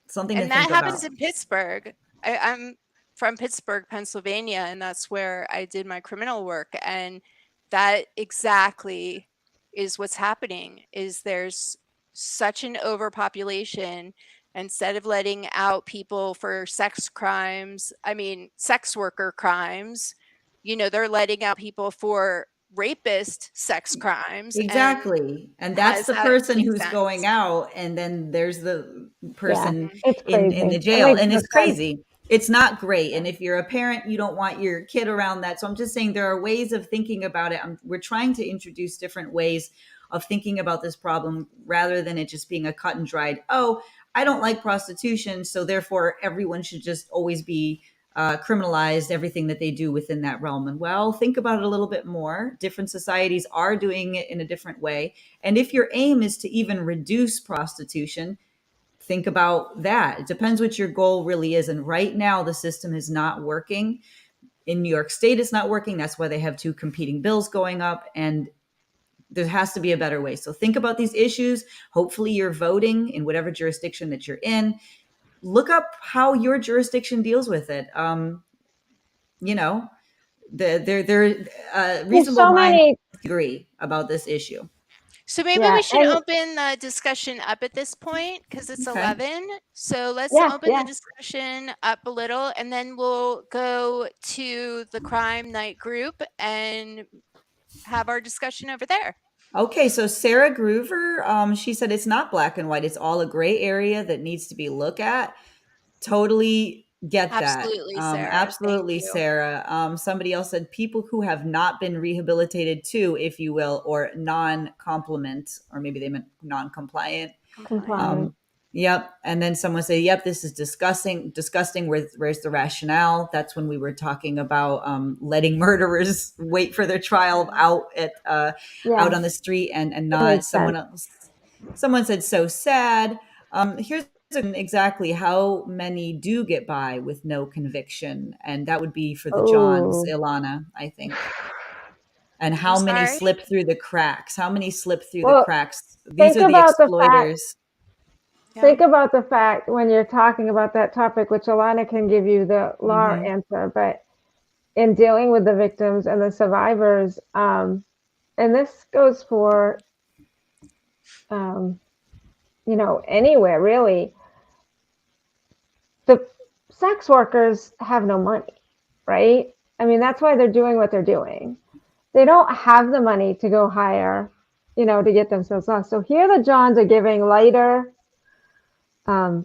Something to And that think happens about. in Pittsburgh. I'm from Pittsburgh, Pennsylvania, and that's where I did my criminal work. And that exactly is what's happening. Is there's such an overpopulation. Instead of letting out people for sex crimes, I mean sex worker crimes, they're letting out people for rapist sex crimes. And Exactly. And how that's does the that person make who's going sense? out, and then there's the Yeah, person it's in crazy. the It jail. makes And no it's sense. crazy. It's not great. And if you're a parent, you don't want your kid around that. So I'm just saying there are ways of thinking about it. We're trying to introduce different ways of thinking about this problem rather than it just being a cut and dried, oh, I don't like prostitution, so therefore everyone should just always be criminalized, everything that they do within that realm. And well, think about it a little bit more. Different societies are doing it in a different way. And if your aim is to even reduce prostitution, think about that. It depends what your goal really is. And right now, the system is not working. In New York State, it's not working. That's why they have two competing bills going up. And there has to be a better way. So think about these issues. Hopefully, you're voting in whatever jurisdiction that you're in. Look up how your jurisdiction deals with it. You know, they're There's reasonable so minds many, agree about this issue. So maybe yeah, we should and open the discussion up at this point because it's Okay. 11. So let's yeah, open the yeah. discussion up a little and then we'll go to the crime night group and have our discussion over there. Okay, so Sarah Groover, she said it's not black and white. It's all a gray area that needs to be looked at. Totally get that. Absolutely, Sarah. Thank Absolutely, you. Sarah. Somebody else said people who have not been rehabilitated too, if you will, or non-complement, or maybe they meant non-compliant. Compliant. Compliant. Yep. And then someone say, yep, this is disgusting. Disgusting. Where's the rationale? That's when we were talking about letting murderers wait for their trial out Yeah, out on the street and it not makes sense. someone else. Someone said so sad. Here's exactly how many do get by with no conviction. And that would be for the Johns, Oh, Ilana, I think. And I'm how many sorry. slip through the cracks? How many slip through the Well, cracks? These think are the about the fact exploiters. Yeah. think about the fact when you're talking about that topic, which Alana can give you the law Mhm. answer, but in dealing with the victims and the survivors, and this goes for um, anywhere really. The sex workers have no money, right? I mean, that's why they're doing what they're doing. They don't have the money to go hire, to get themselves off. So here the Johns are giving lighter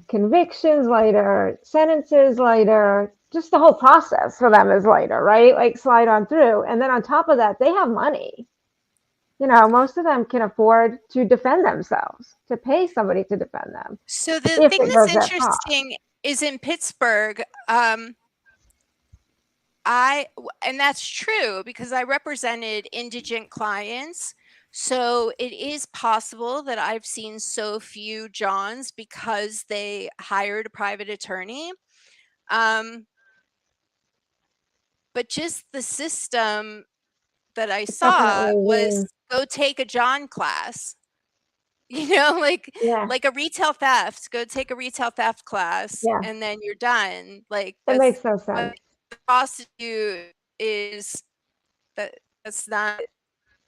convictions, lighter sentences, lighter, just the whole process for them is lighter, right? Like slide on through. And then on top of that, they have money. Most of them can afford to defend themselves, to pay somebody to defend them So the if thing it that's goes that far. interesting is in Pittsburgh, and that's true because I represented indigent clients. So it is possible that I've seen so few Johns because they hired a private attorney. But just the system that I saw Definitely, was go take a John class. Like yeah, a retail theft, go take a retail theft class yeah. and then you're done. Like It that's makes no sense. what the prostitute is. That's not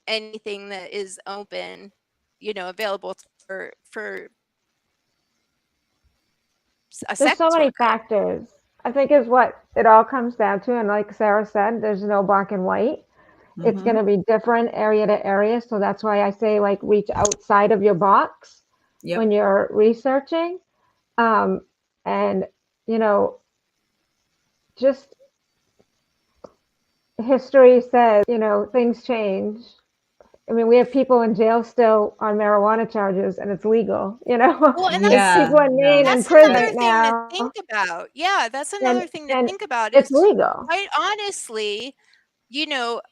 anything that is open, available for a There's so sex many worker. factors. I think is what it all comes down to. And like Sarah said, there's no black and white. It's going Mhm. to be different area to area. So that's why I say like reach outside of your box when Yep. you're researching. And, you know, just history says, things change. I mean, we have people in jail still on marijuana charges and it's legal, Well, and There's Yeah. people in Yeah. Maine in that's prison another Right. thing to now think about. Yeah, that's and, another thing to and think about it's is legal. quite honestly, you know,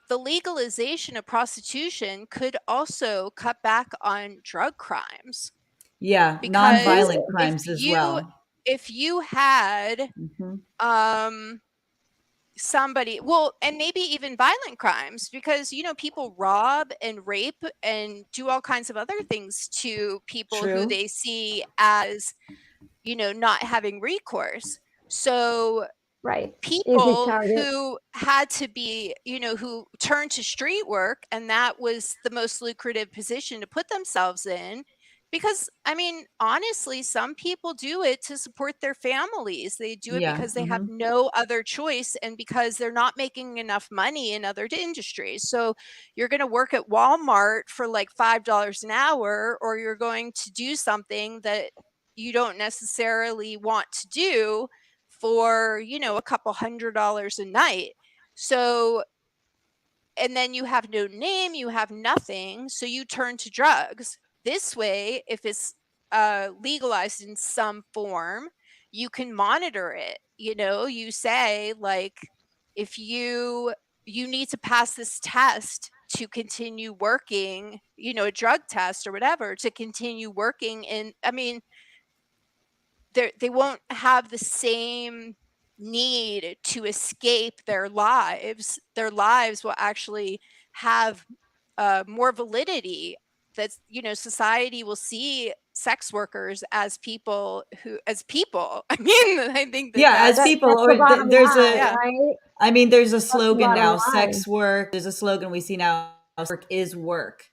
the legalization of prostitution could also cut back on drug crimes Yeah. because Nonviolent crimes as well. if you had Mhm. um somebody, well, and maybe even violent crimes, because people rob and rape and do all kinds of other things to people who True. they see as not having recourse. So Right. Easy people target. who had to be, who turned to street work, and that was the most lucrative position to put themselves in. Because, I mean, honestly, some people do it to support their families. They do it Yeah. because they have Mhm. no other choice and because they're not making enough money in other industries. So you're going to work at Walmart for like $5 an hour, or you're going to do something that you don't necessarily want to do for, a couple $100 a night. So, and then you have no name, you have nothing, so you turn to drugs. This way, if it's legalized in some form, you can monitor it. You say like, if you need to pass this test to continue working, a drug test or whatever, to continue working in, I mean, they won't have the same need to escape their lives. Their lives will actually have more validity. That's society will see sex workers as people as people. I mean, I think that Yeah. As that's people, That's the or bottom there's line, a. yeah. right? I mean, there's a That's the slogan bottom now. line. Sex work. There's a slogan we see now. Work is work.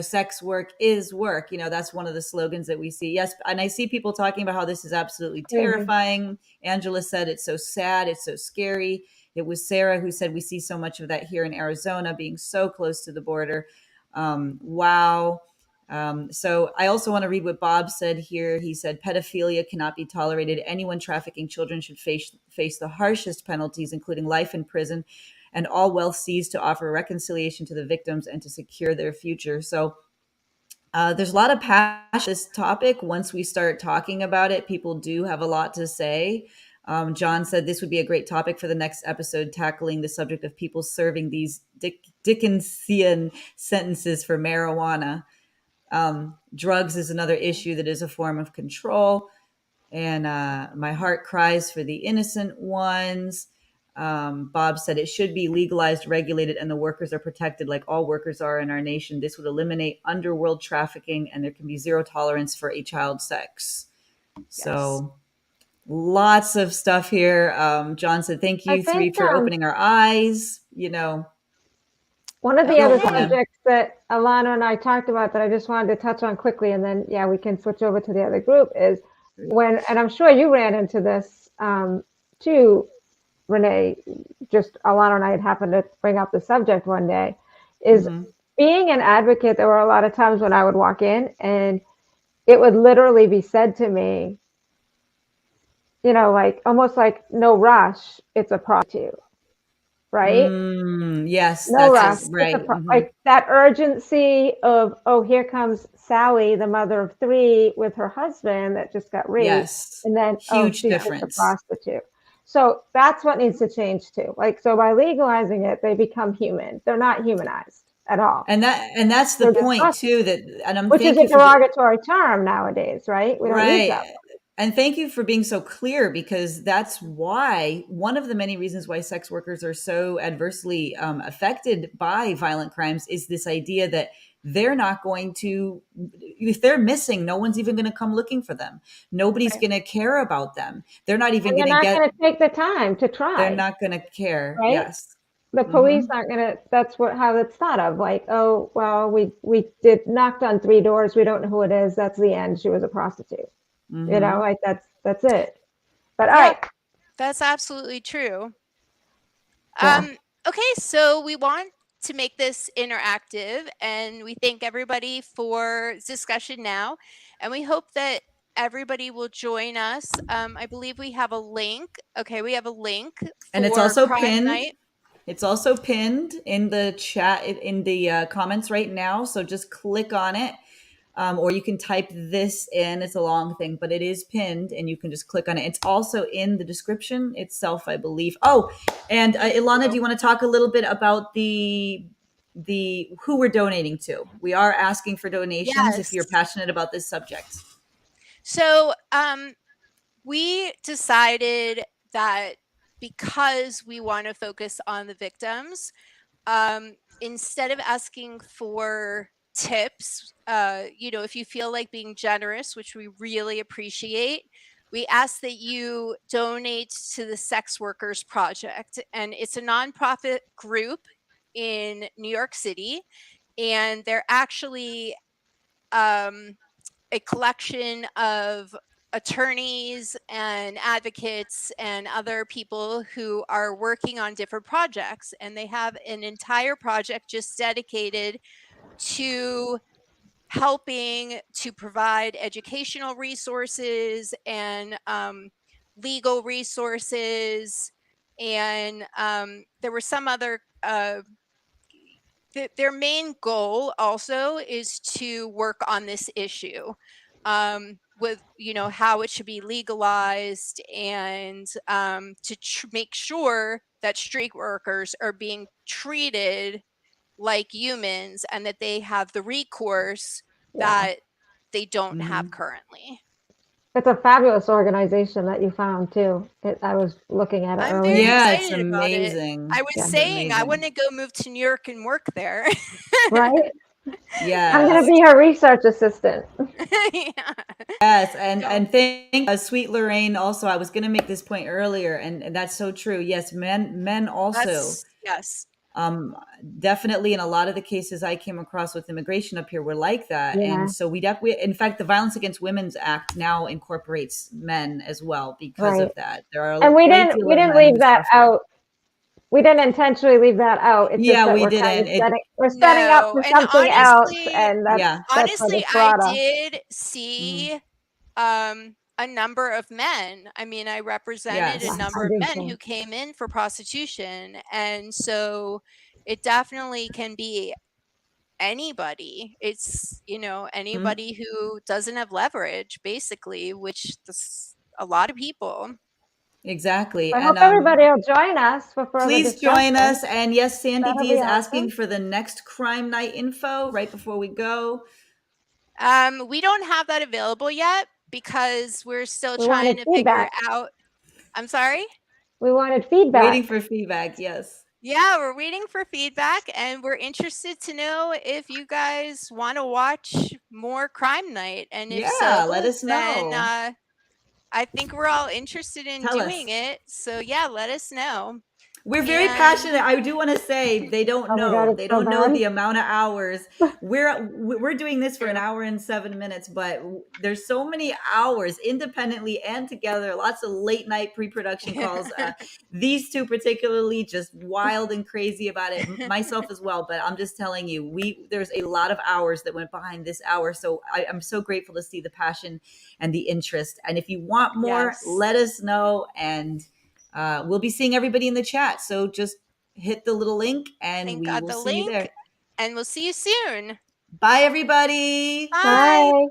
Sex work is work. That's one of the slogans that we see. Yes. And I see people talking about how this is absolutely Crazy. terrifying. Angela said it's so sad. It's so scary. It was Sarah who said we see so much of that here in Arizona, being so close to the border. Wow. So I also want to read what Bob said here. He said pedophilia cannot be tolerated. Anyone trafficking children should face the harshest penalties, including life in prison, and all wealth seized to offer reconciliation to the victims and to secure their future. So there's a lot of passion on this topic. Once we start talking about it, people do have a lot to say. John said this would be a great topic for the next episode, tackling the subject of people serving these Dickensian sentences for marijuana. Drugs is another issue that is a form of control. And my heart cries for the innocent ones. Bob said it should be legalized, regulated, and the workers are protected like all workers are in our nation. This would eliminate underworld trafficking, and there can be zero tolerance for a child sex. So lots of stuff here. John said, thank you, three, for opening our eyes. One of the other subjects that Alana and I talked about that I just wanted to touch on quickly, and then, we can switch over to the other group, is when, and I'm sure you ran into this too, Renee, just Alana and I had happened to bring up the subject one day, is being an advocate. There were a lot of times when I would walk in and it would literally be said to me, like almost like, no rush, it's a prostitute. Right? Yes, no rush. Right. Like that urgency of, oh, here comes Sally, the mother of 3, with her husband that just got raped. Yes. And then, huge she's difference. just a prostitute. So that's what needs to change too. Like, so by legalizing it, they become human. They're not humanized at all. And that's the point too, which is a derogatory term nowadays, right? We don't use that. And thank you for being so clear, because that's why one of the many reasons why sex workers are so adversely affected by violent crimes is this idea that they're not going to, if they're missing, no one's even going to come looking for them. Nobody's going to care about them. They're not even going to take the time to try. They're not going to care. Right? Yes. The police aren't going to, that's how it's thought of. Like, oh, well, we knocked on 3 doors. We don't know who it is. That's the end. She was a prostitute. Like that's it. But all right. That's absolutely true. Okay, so we want to make this interactive, and we thank everybody for discussion now, and we hope that everybody will join us. I believe we have a link. Okay, we have a link for and it's also Crime pinned. Night. It's also pinned in the chat, in the comments right now. So just click on it. Or you can type this in. It's a long thing, but it is pinned and you can just click on it. It's also in the description itself, I believe. Oh, and Ilana, do you want to talk a little bit about the who we're donating to? We are asking for donations if you're passionate about this subject. So we decided that because we want to focus on the victims, instead of asking for tips, if you feel like being generous, which we really appreciate, we ask that you donate to the Sex Workers Project. And it's a nonprofit group in New York City. And they're actually a collection of attorneys and advocates and other people who are working on different projects. And they have an entire project just dedicated to helping to provide educational resources and legal resources. And there were some other, their main goal also is to work on this issue with, how it should be legalized, and to make sure that street workers are being treated like humans and that they have the recourse that they don't have currently. It's a fabulous organization that you found too. I was looking at it earlier. Very excited it's amazing. About it. I was saying I want to go move to New York and work there. Right? Yeah. I'm going to be her research assistant. Yes, and thank Sweet Lorraine also. I was going to make this point earlier, and that's so true. Yes, men also. Yes. Definitely in a lot of the cases I came across with immigration up here were like that. And so we in fact, the Violence Against Women's Act now incorporates men as well because of that. There are and we didn't leave that out. We didn't intentionally leave that out. It's just that we didn't. We're setting up for something else. And honestly, I did see a number of men. I mean, I represented a number of men who came in for prostitution. And so it definitely can be anybody. It's, anybody who doesn't have leverage, basically, which is a lot of people. Exactly. I hope everybody will join us for further Please discussion. join us. And yes, Sandy D is asking for the next Crime Night info right before we go. We don't have that available yet because we're still trying to figure out. I'm sorry? We wanted feedback. Waiting for feedback, yes. Yeah, we're waiting for feedback, and we're interested to know if you guys want to watch more Crime Night, and if so, Let us then know. I think we're all interested in Tell doing us. it. So yeah, let us know. We're very And passionate. I do want to say they don't Oh my God, know. it's They so don't know bad. the amount of hours. We're doing this for an hour and 7 minutes, but there's so many hours independently and together. Lots of late night pre-production calls. These two particularly just wild and crazy about it. Myself as well. But I'm just telling you, there's a lot of hours that went behind this hour. So I'm so grateful to see the passion and the interest. And if you want more, Yes. let us know. And we'll be seeing everybody in the chat. So just hit the little link and Link we on will the see you link, there. and we'll see you soon. Bye, everybody. Bye. Bye.